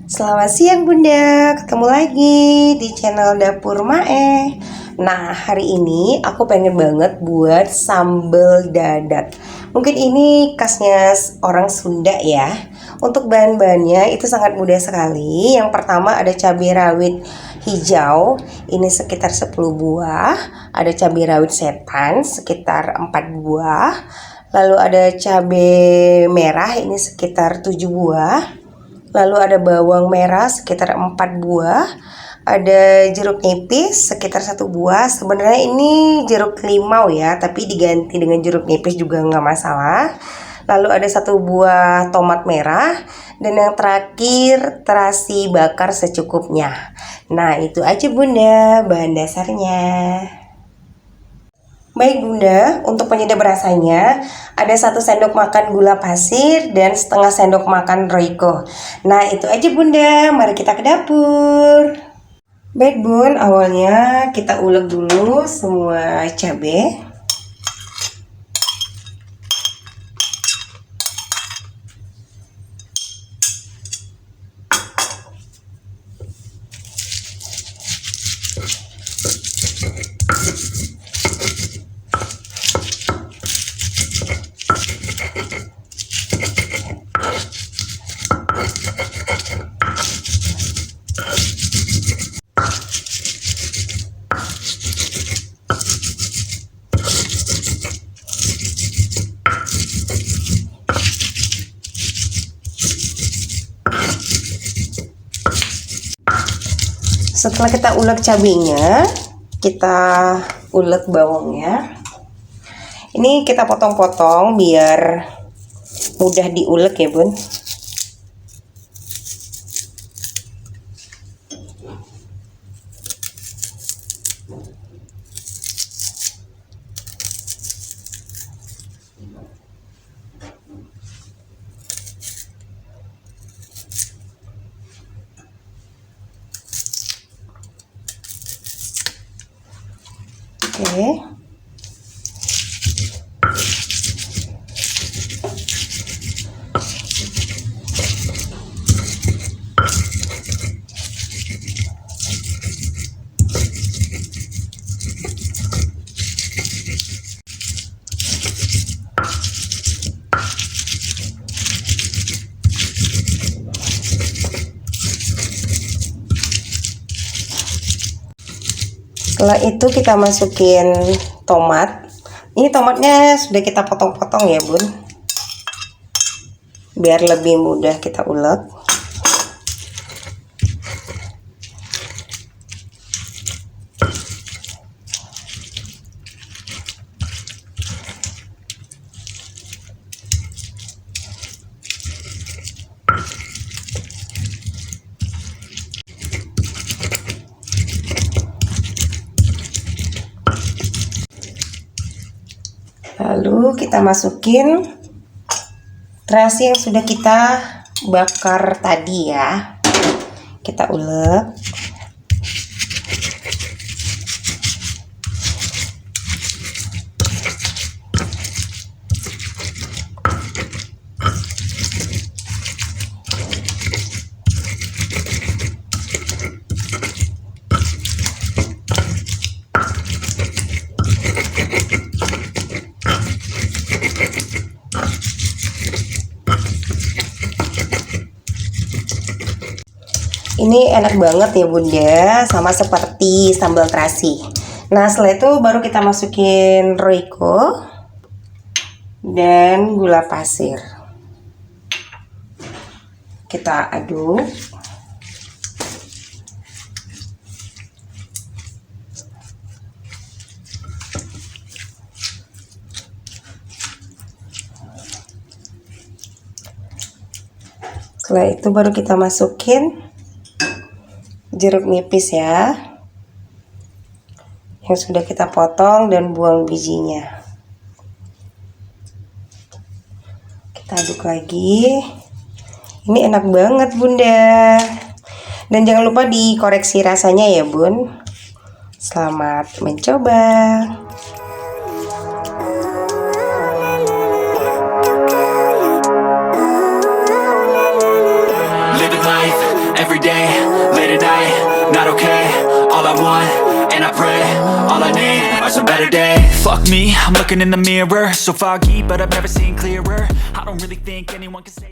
Selamat siang Bunda, ketemu lagi di channel Dapur Mae. Nah, hari ini aku pengen banget buat sambal dadak. Mungkin ini khasnya orang Sunda ya. Untuk bahan-bahannya itu sangat mudah sekali. Yang pertama ada cabai rawit hijau, ini sekitar 10 buah. Ada cabai rawit setan sekitar 4 buah. Lalu ada cabai merah ini sekitar 7 buah. Lalu ada bawang merah sekitar 4 buah. Ada jeruk nipis sekitar 1 buah. Sebenarnya ini jeruk limau ya, tapi diganti dengan jeruk nipis juga nggak masalah. Lalu ada 1 buah tomat merah. Dan yang terakhir terasi bakar secukupnya. Nah itu aja Bunda bahan dasarnya. Baik Bunda, untuk penyedap rasanya ada 1 sendok makan gula pasir dan setengah sendok makan Royco. Nah itu aja Bunda, mari kita ke dapur. Baik Bun, awalnya kita ulek dulu semua cabai. Setelah kita ulek cabenya, kita ulek bawangnya. Ini kita potong-potong biar mudah diulek ya Bun. Oke. Setelah itu kita masukin tomat. Ini tomatnya sudah kita potong-potong ya Bun, biar lebih mudah kita ulek. Lalu kita masukin terasi yang sudah kita bakar tadi ya. Kita ulek. Ini enak banget ya Bunda, sama seperti sambal terasi. Nah setelah itu baru kita masukin Royco dan gula pasir. Kita aduk. Setelah itu baru kita masukin jeruk nipis ya, yang sudah kita potong dan buang bijinya. Kita aduk lagi. Ini enak banget Bunda. Dan jangan lupa dikoreksi rasanya ya Bun. Selamat mencoba. Living life Every day, late at night, not okay. All I want, and I pray, all I need are some better days. Fuck me, I'm looking in the mirror, so foggy, but I've never seen clearer. I don't really think anyone can save